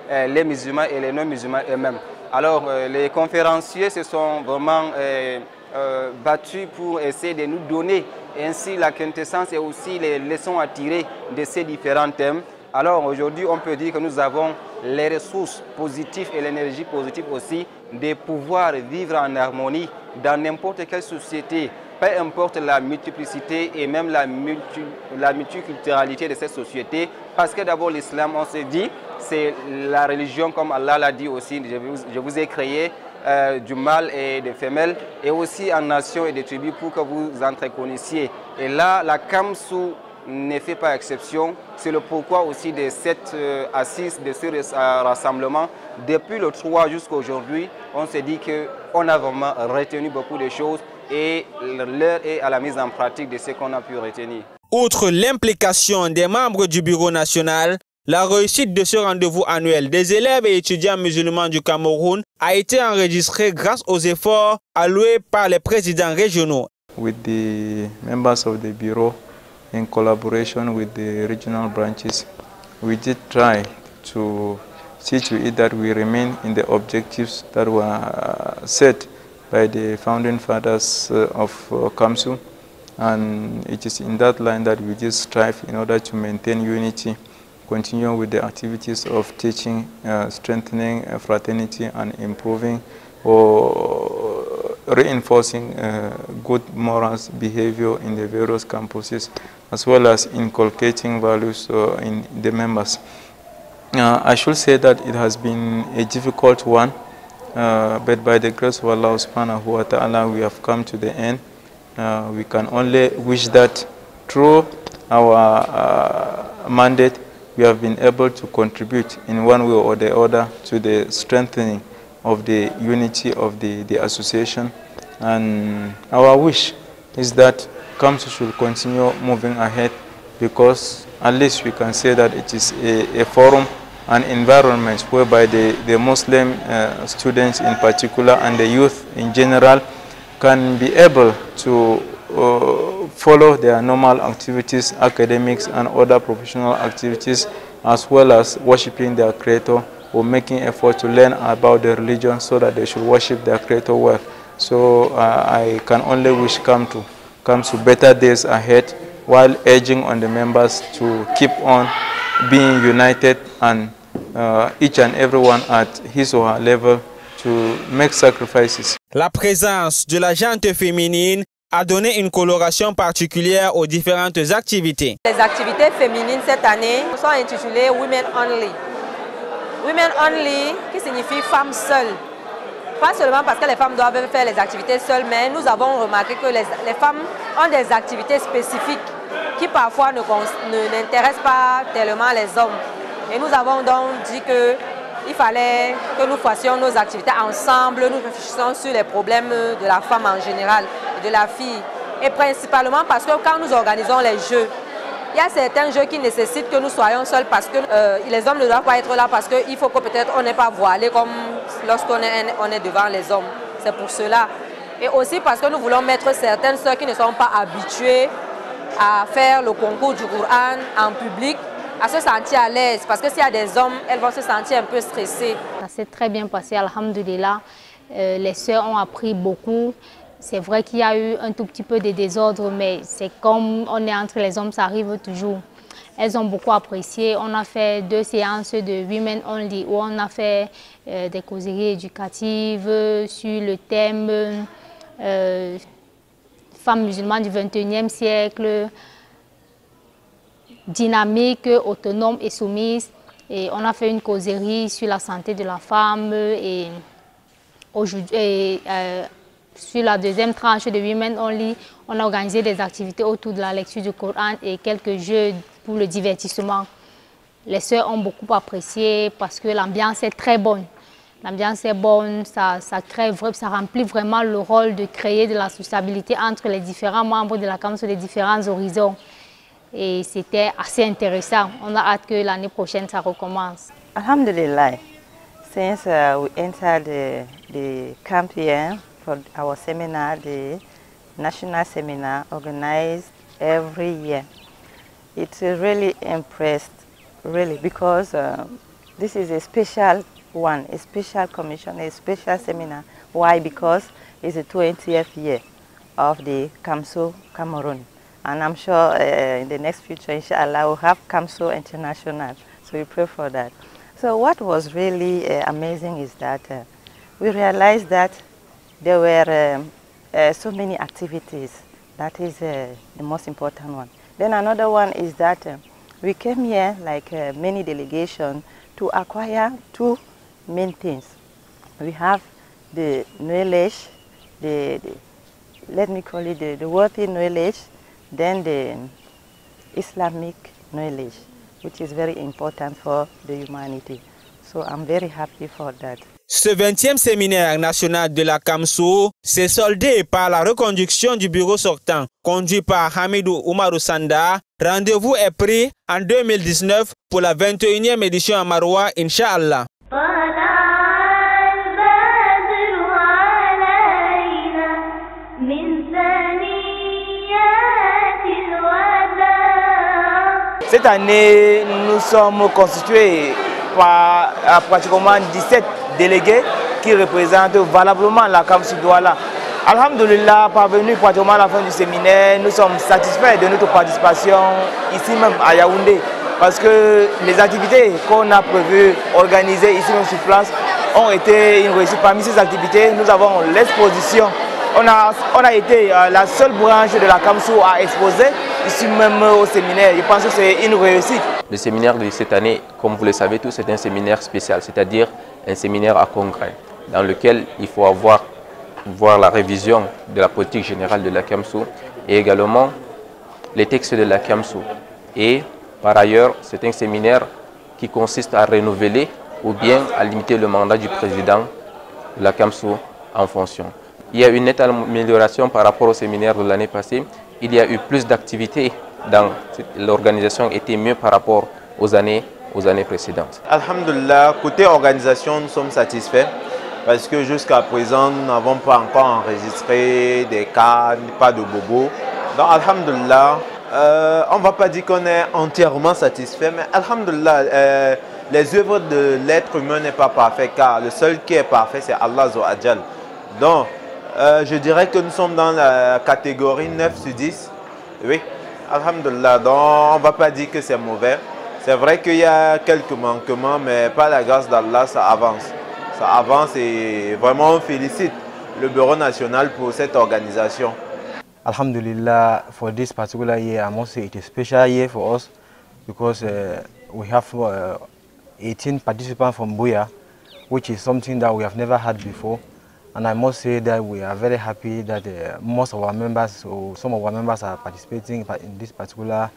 Speaker 11: les musulmans et les non-musulmans eux-mêmes. Alors les conférenciers se sont vraiment battus pour essayer de nous donner ainsi la quintessence et aussi les leçons à tirer de ces différents thèmes. Alors aujourd'hui, on peut dire que nous avons les ressources positives et l'énergie positive aussi de pouvoir vivre en harmonie dans n'importe quelle société, peu importe la multiplicité et même la multiculturalité de cette société. Parce que d'abord l'islam, on se dit, c'est la religion comme Allah l'a dit aussi, je vous ai créé du mâle et des femelles, et aussi en nations et des tribus pour que vous entreconnaissiez. Et là, la Kamsou ne fait pas exception. C'est le pourquoi aussi de cette assise, de ce rassemblement. Depuis le 3 jusqu'à aujourd'hui, on s'est dit qu'on a vraiment retenu beaucoup de choses et l'heure est à la mise en pratique de ce qu'on a pu retenir.
Speaker 9: Outre l'implication des membres du bureau national, la réussite de ce rendez-vous annuel des élèves et étudiants musulmans du Cameroun a été enregistrée grâce aux efforts alloués par les présidents régionaux.
Speaker 12: With the members of the bureau, in collaboration with the regional branches, we did try to see to it that we remain in the objectives that were set by the founding fathers of Kamsou, and it is in that line that we just strive in order to maintain unity, continue with the activities of teaching, strengthening fraternity and improving or reinforcing good morals behavior in the various campuses, as well as inculcating values in the members. I should say that it has been a difficult one, but by the grace of Allah subhanahu wa ta'ala we have come to the end. We can only wish that through our mandate we have been able to contribute in one way or the other to the strengthening of the unity of the association, and our wish is that Kamsou should continue moving ahead, because at least we can say that it is a forum, an environment whereby the Muslim students in particular and the youth in general can be able to follow their normal activities, academics and other professional activities, as well as worshiping their Creator or making effort to learn about their religion so that they should worship their Creator well. So I can only wish Kamsou better days ahead, while urging on the members to keep on being united and each and everyone at his or her level to make sacrifices.
Speaker 9: La présence de la gente féminine a donné une coloration particulière aux différentes activités.
Speaker 13: Les activités féminines cette année sont intitulées Women Only. Women Only qui signifie femmes seules. Pas seulement parce que les femmes doivent faire les activités seules, mais nous avons remarqué que les femmes ont des activités spécifiques qui parfois n'intéressent pas tellement les hommes. Et nous avons donc dit qu'il fallait que nous fassions nos activités ensemble, nous réfléchissons sur les problèmes de la femme en général et de la fille. Et principalement parce que quand nous organisons les jeux, il y a certains jeux qui nécessitent que nous soyons seuls parce que les hommes ne doivent pas être là, parce qu'il faut que peut-être on n'est pas voilé comme lorsqu'on est devant les hommes. C'est pour cela. Et aussi parce que nous voulons mettre certaines sœurs qui ne sont pas habituées à faire le concours du Coran en public à se sentir à l'aise, parce que s'il y a des hommes, elles vont se sentir un peu stressées.
Speaker 14: Ça s'est très bien passé, alhamdoulilah. Les sœurs ont appris beaucoup. C'est vrai qu'il y a eu un tout petit peu de désordre, mais c'est comme on est entre les hommes, ça arrive toujours. Elles ont beaucoup apprécié. On a fait 2 séances de Women Only où on a fait des causeries éducatives sur le thème femmes musulmanes du XXIe siècle, dynamique, autonome et soumise. Et on a fait une causerie sur la santé de la femme et aujourd'hui. sur la deuxième tranche de Women Only, on a organisé des activités autour de la lecture du Coran et quelques jeux pour le divertissement. Les sœurs ont beaucoup apprécié parce que l'ambiance est très bonne. L'ambiance est bonne, ça remplit vraiment le rôle de créer de la sociabilité entre les différents membres de la CAMSO des différents horizons. Et c'était assez intéressant. On a hâte que l'année prochaine, ça recommence.
Speaker 15: Alhamdulillah, since we entered the camp here for our seminar, the national seminar organized every year, it really impressed, really, because this is a special one, a special commission, a special seminar. Why? Because it's the 20th year of the CAMSO Cameroon. And I'm sure in the next future, inshallah, we'll have CAMSO International. So we pray for that. So what was really amazing is that we realized that there were so many activities. That is the most important one. Then another one is that we came here, like many delegations, to acquire two main things. We have the knowledge, let me call it the worthy knowledge, then the Islamic knowledge, which is very important for the humanity. So I'm very happy for that.
Speaker 9: Ce 20e séminaire national de la CAMSO s'est soldé par la reconduction du bureau sortant, conduit par Hamidou Oumarou Sanda. Rendez-vous est pris en 2019 pour la 21e édition à Maroua, Inch'Allah.
Speaker 16: Cette année, nous sommes constitués par pratiquement 17 délégués qui représentent valablement la CAMSO Douala. Alhamdulillah, parvenu pratiquement à la fin du séminaire, nous sommes satisfaits de notre participation ici même à Yaoundé parce que les activités qu'on a prévues organiser ici même sur place ont été une réussite. Parmi ces activités, nous avons l'exposition. On a été la seule branche de la CAMSO à exposer ici même au séminaire. Je pense que c'est une réussite.
Speaker 17: Le séminaire de cette année, comme vous le savez tous, c'est un séminaire spécial, c'est-à-dire un séminaire à congrès, dans lequel il faut voir la révision de la politique générale de la CAMSO et également les textes de la CAMSO. Et par ailleurs, c'est un séminaire qui consiste à renouveler ou bien à limiter le mandat du président de la CAMSO en fonction. Il y a une nette amélioration par rapport au séminaire de l'année passée. Il y a eu plus d'activités dans l'organisation, était mieux par rapport aux années précédentes.
Speaker 18: Alhamdulillah, côté organisation, nous sommes satisfaits parce que jusqu'à présent, nous n'avons pas encore enregistré des cas, pas de bobos. Donc alhamdulillah, on ne va pas dire qu'on est entièrement satisfait, mais alhamdulillah, les œuvres de l'être humain n'est pas parfait car le seul qui est parfait, c'est Allah Azza wa Jal. Donc, je dirais que nous sommes dans la catégorie 9 sur 10. Oui, alhamdulillah. Donc, on ne va pas dire que c'est mauvais. C'est vrai qu'il y a quelques manquements, mais par la grâce d'Allah, ça avance. Ça avance et vraiment on félicite le Bureau national pour cette organisation.
Speaker 19: Alhamdulillah, for this particular year, I must say it is a special year for us because we have 18 participants from Buea, which is something that we have never had before. And I must say that we are very happy that most of our members, or some of our members, are participating in this particular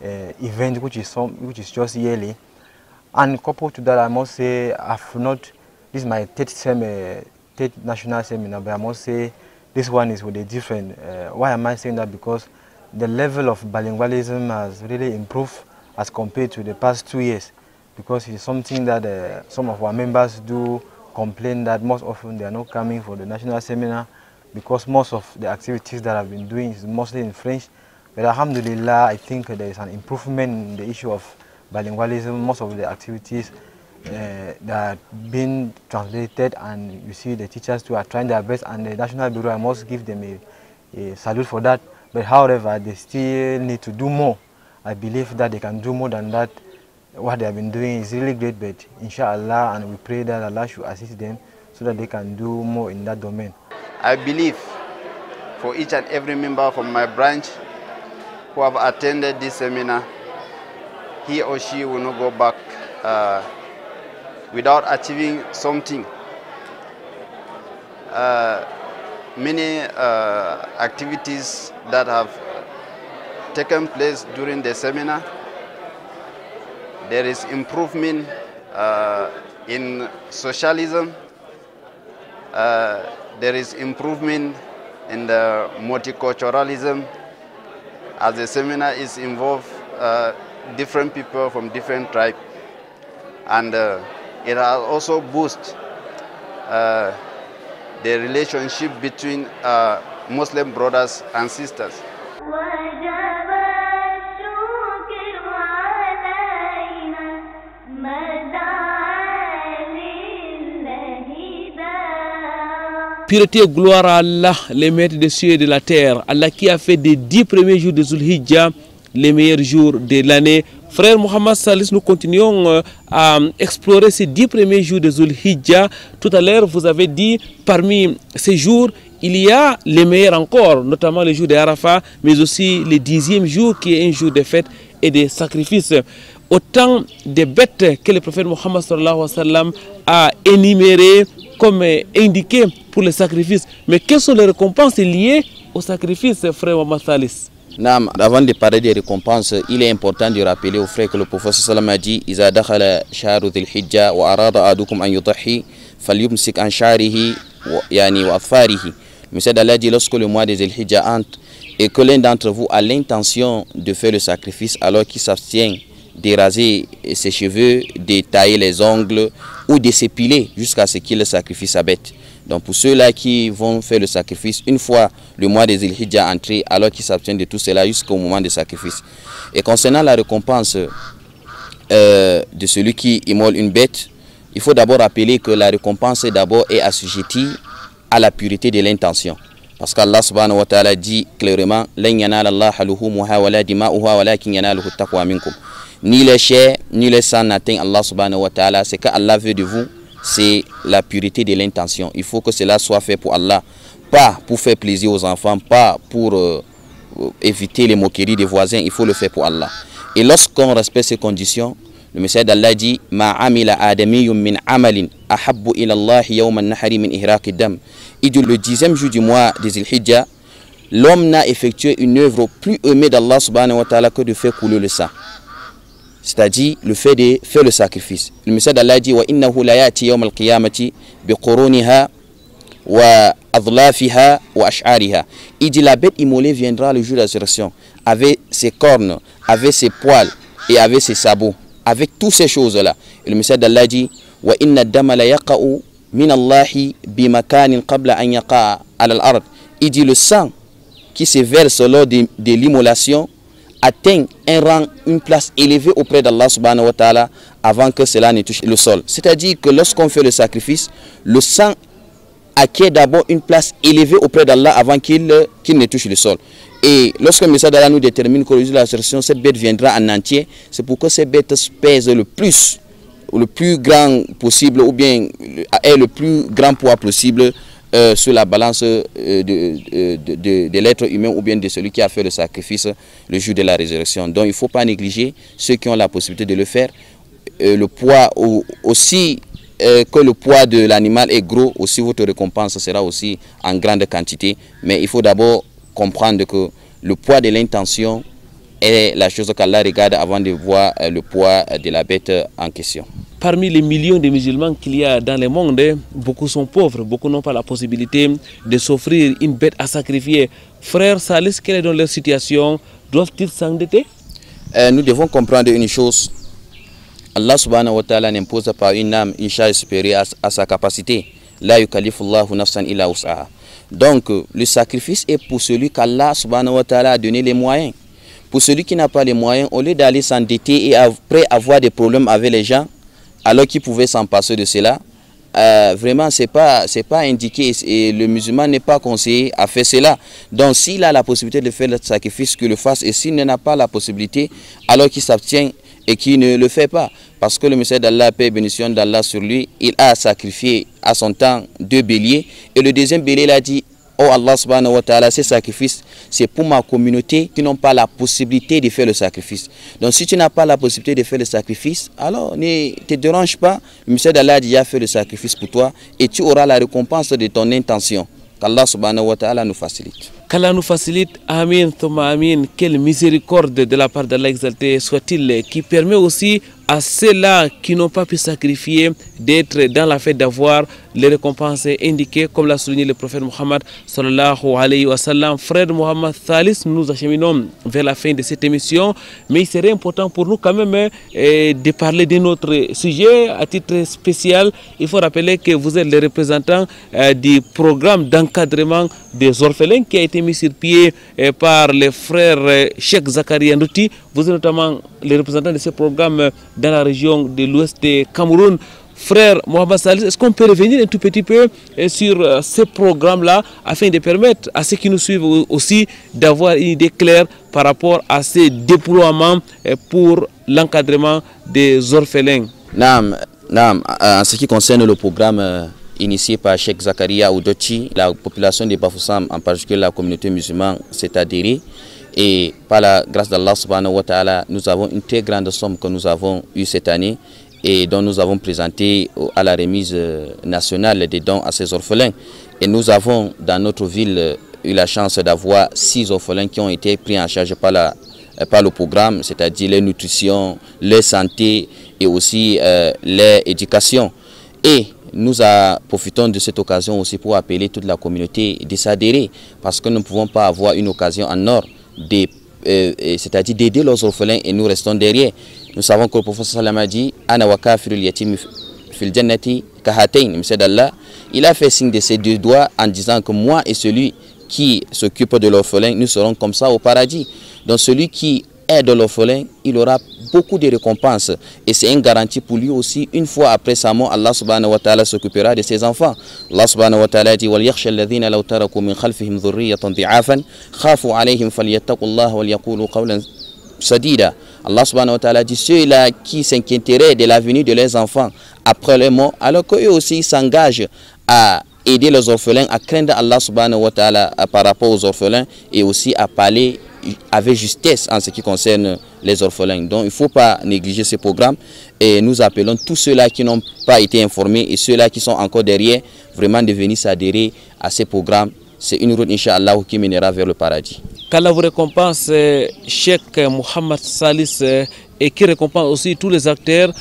Speaker 19: event, which is just yearly. And coupled to that, I must say, this is my third national seminar, but I must say this one is with a different. Why am I saying that? Because the level of bilingualism has really improved as compared to the past 2 years. Because it's something that some of our members do complain that most often they are not coming for the national seminar because most of the activities that I've been doing is mostly in French. But alhamdulillah, I think there is an improvement in the issue of bilingualism. Most of the activities that are being translated, and you see the teachers too are trying their best, and the National Bureau, I must give them a salute for that. But however, they still need to do more. I believe that they can do more than that. What they have been doing is really great, but inshallah, and we pray that Allah should assist them so that they can do more in that domain.
Speaker 20: I believe for each and every member from my branch who have attended this seminar, he or she will not go back without achieving something. many activities that have taken place during the seminar. There is improvement in socialism. There is improvement in the multiculturalism. As the seminar is involved different people from different tribes, and it has also boosted the relationship between Muslim brothers and sisters.
Speaker 1: Pureté, gloire à Allah, les maîtres des cieux et de la terre. Allah qui a fait des 10 premiers jours de Zulhijjah les meilleurs jours de l'année. Frère Mohamed Salis, nous continuons à explorer ces 10 premiers jours de Zulhijjah. Tout à l'heure, vous avez dit, parmi ces jours, il y a les meilleurs encore, notamment le jour de Arafat, mais aussi le 10e jour qui est un jour de fête et de sacrifices. Autant de bêtes que le prophète Mohammed sallallahu alayhi wa sallam a énumérées comme indiqué pour le sacrifice. Mais quelles sont les récompenses liées au sacrifice, frère Mohamed Salis?
Speaker 3: Avant de parler des récompenses, il est important de rappeler aux frères que le prophète sallallahu alayhi wa sallam a dit إذا دخل شهر ذي الحجة وأراد أحدكم أن يضحي فليمسك عن شعره يعني وأظفاره. Monsieur d'Allah dit lorsque le mois de Dhul Hijjah entre et que l'un d'entre vous a l'intention de faire le sacrifice alors qu'il s'abstient de raser ses cheveux, de tailler les ongles ou de s'épiler jusqu'à ce qu'il sacrifie sa bête. Donc pour ceux-là qui vont faire le sacrifice, une fois le mois de Dhul Hijjah entré, alors qu'ils s'abstiennent de tout cela jusqu'au moment du sacrifice. Et concernant la récompense de celui qui immole une bête, il faut d'abord rappeler que la récompense d'abord est assujettie à la pureté de l'intention. Parce qu'Allah subhanahu wa ta'ala dit clairement ni les chairs, ni les sangs n'atteignent Allah subhanahu wa ta'ala. C'est qu'Allah veut de vous, c'est la pureté de l'intention. Il faut que cela soit fait pour Allah, pas pour faire plaisir aux enfants, pas pour éviter les moqueries des voisins. Il faut le faire pour Allah. Et lorsqu'on respecte ces conditions, le message d'Allah dit Ma amila adamiyyun min amalin ahabbu ila Allah yawman nahari min ihraqi dam. Il dit le 10e jour du mois de Dhul Hijjah, l'homme n'a effectué une œuvre plus aimée d'Allah subhanahu wa ta'ala que de faire couler le sang. C'est-à-dire le fait de faire le sacrifice. Le message d'Allah dit Wa innahu la yati yawm al-qiyamati bi quruniha wa adlafiha wa ash'ariha. Il dit la bête immolée viendra le jour de la résurrection avec ses cornes, avec ses poils et avec ses sabots, avec toutes ces choses-là. Et le message d'Allah dit Wa inna ad-dama la yaqa'u min Allahi bi makanin qabla an yaqa'a ala al-ard. Il dit le sang qui se verse lors de l'immolation atteint un rang, une place élevée auprès d'Allah subhanahu wa ta'ala avant que cela ne touche le sol. C'est-à-dire que lorsqu'on fait le sacrifice, le sang acquiert d'abord une place élevée auprès d'Allah avant qu'il ne touche le sol. Et lorsque le message d'Allah nous détermine que le jour de la résurrection, cette bête viendra en entier, c'est pour que cette bête pèse le plus grand possible, ou bien ait le plus grand poids possible sur la balance de l'être humain ou bien de celui qui a fait le sacrifice le jour de la résurrection. Donc il ne faut pas négliger ceux qui ont la possibilité de le faire. Le poids aussi que le poids de l'animal est gros, aussi votre récompense sera aussi en grande quantité. Mais il faut d'abord comprendre que le poids de l'intention est la chose qu'Allah regarde avant de voir le poids de la bête en question.
Speaker 1: Parmi les millions de musulmans qu'il y a dans le monde, beaucoup sont pauvres, beaucoup n'ont pas la possibilité de s'offrir une bête à sacrifier. Frère Salis, quelle est donc leur situation? Doivent-ils s'endetter?
Speaker 3: Nous devons comprendre une chose. Allah subhanahu wa ta'ala n'impose pas une âme une charge supérieure à sa capacité. La yukallifullahu nafsan illa wus'aha. Donc le sacrifice est pour celui qu'Allah subhanahu wa ta'ala a donné les moyens. Pour celui qui n'a pas les moyens, au lieu d'aller s'endetter et après avoir des problèmes avec les gens, alors qu'il pouvait s'en passer de cela, vraiment c'est pas indiqué et le musulman n'est pas conseillé à faire cela. Donc s'il a la possibilité de faire le sacrifice, qu'il le fasse, et s'il n'a pas la possibilité, alors qu'il s'abstient et qu'il ne le fait pas. Parce que le messager d'Allah, paix et bénédiction d'Allah sur lui, il a sacrifié à son temps 2 béliers, et le deuxième bélier il a dit oh Allah subhanahu wa ta'ala, ces sacrifices, c'est pour ma communauté qui n'ont pas la possibilité de faire le sacrifice. Donc si tu n'as pas la possibilité de faire le sacrifice, alors ne te dérange pas. Le messager d'Allah a déjà fait le sacrifice pour toi et tu auras la récompense de ton intention. Qu'Allah subhanahu wa ta'ala nous facilite.
Speaker 1: Qu'Allah nous facilite, amin, thumma amin. Quelle miséricorde de la part d'Allah exalté soit-il, qui permet aussi à ceux-là qui n'ont pas pu sacrifier d'être dans la fête, d'avoir les récompenses indiquées, comme l'a souligné le prophète Mohammed sallallahu alayhi wa sallam. Frère Mohammed Thalis, nous acheminons vers la fin de cette émission, mais il serait important pour nous quand même de parler de notre sujet à titre spécial. Il faut rappeler que vous êtes les représentants du programme d'encadrement des orphelins qui a été mis sur pied par les frères Cheikh Zakaria Ndouti. Vous êtes notamment les représentants de ce programme dans la région de l'ouest de Cameroun. Frère Mohamed Salis, est-ce qu'on peut revenir un tout petit peu sur ce programme-là afin de permettre à ceux qui nous suivent aussi d'avoir une idée claire par rapport à ces déploiements pour l'encadrement des orphelins?
Speaker 3: En ce qui concerne le programme initié par Cheikh Zakaria Ndouti, la population de Bafoussam, en particulier la communauté musulmane, s'est adhérée. Et par la grâce d'Allah subhanahu wa ta'ala, nous avons une très grande somme que nous avons eue cette année et dont nous avons présenté à la remise nationale des dons à ces orphelins. Et nous avons dans notre ville eu la chance d'avoir 6 orphelins qui ont été pris en charge par le programme, c'est-à-dire leur nutrition, leur santé et aussi leur éducation. Et nous profitons de cette occasion aussi pour appeler toute la communauté de s'adhérer, parce que nous ne pouvons pas avoir une occasion en or, c'est-à-dire d'aider leurs orphelins, et nous restons derrière. Nous savons que le prophète sallam a dit Ana wa kafirul yatim fil jannati kahatayn. Il a fait signe de ses 2 doigts en disant que moi et celui qui s'occupe de l'orphelin, nous serons comme ça au paradis. Donc celui qui aide l'orphelin, il aura beaucoup de récompenses, et c'est une garantie pour lui aussi. Une fois après sa mort, Allah subhanahu wa ta'ala s'occupera de ses enfants. Allah subhanahu wa ta'ala dit وَلْيَخْشَ الَّذِينَ لَوْ تَرَكُوا مِنْ خَلْفِهِمْ ذُرِّيَّةً ضِعَافًا خَافُوا عَلَيْهِمْ فَلْيَتَّقُوا اللَّهَ وَلْيَقُولُوا قَوْلًا سَدِيدًا. Allah subhanahu wa ta'ala dit ceux-là qui s'inquiéteraient de l'avenir de leurs enfants après leur mort, alors qu'eux aussi s'engagent à aider les orphelins, à craindre Allah subhanahu wa ta'ala par rapport aux orphelins, et aussi à parler avec justesse en ce qui concerne les orphelins. Donc il ne faut pas négliger ce programme, et nous appelons tous ceux-là qui n'ont pas été informés et ceux-là qui sont encore derrière, vraiment de venir s'adhérer à ce programme. C'est une route, Inch'Allah, qui mènera vers le paradis.
Speaker 1: Qu'Allah vous récompense, Cheikh Mohammed Salis, et qui récompense aussi tous les acteurs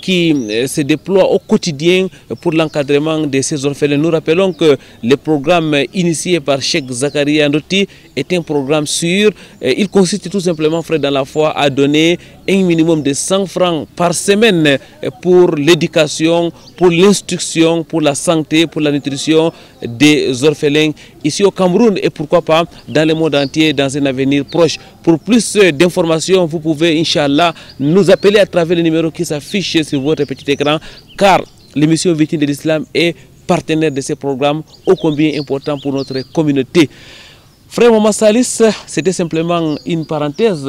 Speaker 1: qui se déploient au quotidien pour l'encadrement de ces orphelins. Nous rappelons que le programme initié par Cheikh Zakaria Ndouti est un programme sûr. Il consiste tout simplement, frère dans la foi, à donner un minimum de 100 francs par semaine pour l'éducation, pour l'instruction, pour la santé, pour la nutrition des orphelins ici au Cameroun, et pourquoi pas dans le monde entier dans un avenir proche. Pour plus d'informations, vous pouvez, Inch'Allah, nous appeler à travers le numéro qui s'affiche sur votre petit écran, car l'émission Victime de l'Islam est partenaire de ce programme ô combien important pour notre communauté. Frère Mohamed Salis, c'était simplement une parenthèse.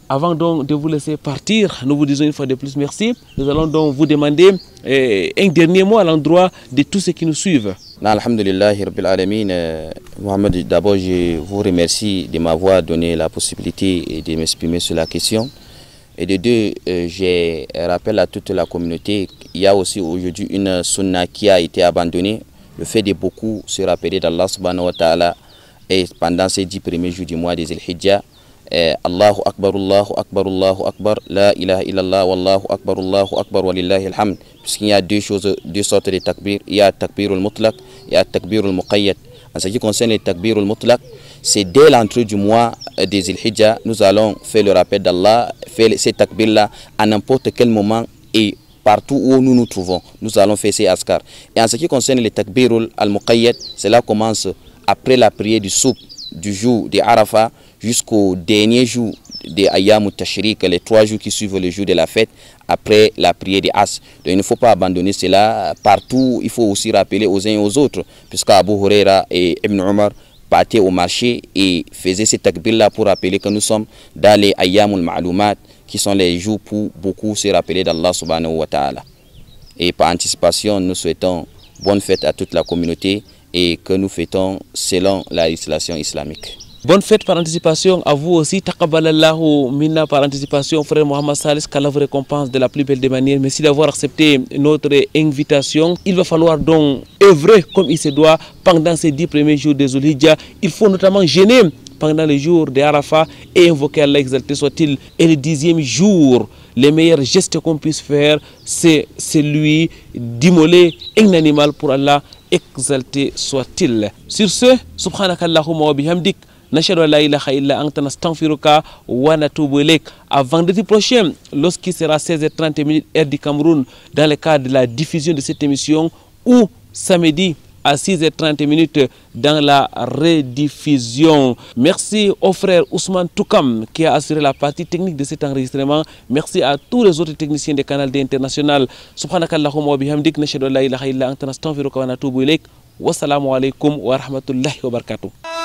Speaker 1: Avant donc de vous laisser partir, nous vous disons une fois de plus merci. Nous allons donc vous demander un dernier mot à l'endroit de tous ceux qui nous suivent.
Speaker 3: Alhamdulillah Rabbil Alamin. Mohamed, d'abord je vous remercie de m'avoir donné la possibilité de m'exprimer sur la question. Et de deux, je rappelle à toute la communauté, il y a aussi aujourd'hui une sunna qui a été abandonnée. Le fait de beaucoup se rappeler d'Allah subhanahu wa ta'ala, et pendant ces 10 premiers jours du mois des Zil-Hijjah, Allahu Akbar, Allahu Akbar, Allahu Akbar, La ilaha illallah, Wallahu Akbar, Walillahi alhamd. Puisqu'il y a deux sortes de takbir, il y a takbirul mutlaq, il y a takbirul muqayyad. En ce qui concerne le takbirul mutlaq, c'est dès l'entrée du mois des Zil-Hijjah, nous allons faire le rappel d'Allah, faire ces takbir-là à n'importe quel moment et partout où nous nous trouvons. Nous allons faire ces askar. Et en ce qui concerne le takbirul al-muqayyad, cela commence après la prière du souk du jour de Arafat jusqu'au dernier jour des Ayyam al-Tashriq, les 3 jours qui suivent le jour de la fête, après la prière des As. Donc il ne faut pas abandonner cela partout. Il faut aussi rappeler aux uns et aux autres, puisque Abu Huraira et Ibn Omar partaient au marché et faisaient ces takbir-là pour rappeler que nous sommes dans les Ayyam al-Ma'lumat, qui sont les jours pour beaucoup se rappeler d'Allah subhanahu wa ta'ala. Et par anticipation, nous souhaitons bonne fête à toute la communauté et que nous fêtons selon la législation islamique.
Speaker 1: Bonne fête par anticipation à vous aussi. Taqabbalallahu minna par anticipation, frère Mohamed Salis, qu'Allah vous récompense de la plus belle des manières. Merci d'avoir accepté notre invitation. Il va falloir donc œuvrer comme il se doit pendant ces 10 premiers jours des Zulhijjah. Il faut notamment jeûner pendant les jours de Arafat et invoquer Allah exalté soit-il. Et le 10e jour, les meilleurs gestes qu'on puisse faire, c'est celui d'immoler un animal pour Allah exalté soit-il. Sur ce, subhanakallahumma wa bihamdik, nashhadu an la ilaha illa anta nastaghfiruka wa natubu ilayk. À vendredi prochain, lorsqu'il sera 16h30 heure du Cameroun, dans le cadre de la diffusion de cette émission, ou samedi à 6h30 dans la rediffusion. Merci au frère Ousmane Toukam qui a assuré la partie technique de cet enregistrement. Merci à tous les autres techniciens des canaux internationaux. Subhanakallahumma wa bihamdik, nashhadu an la ilaha illa anta nastaghfiruka wa natubu ilayk. Wassalamu alaikum wa rahmatullahi wa barakatuh.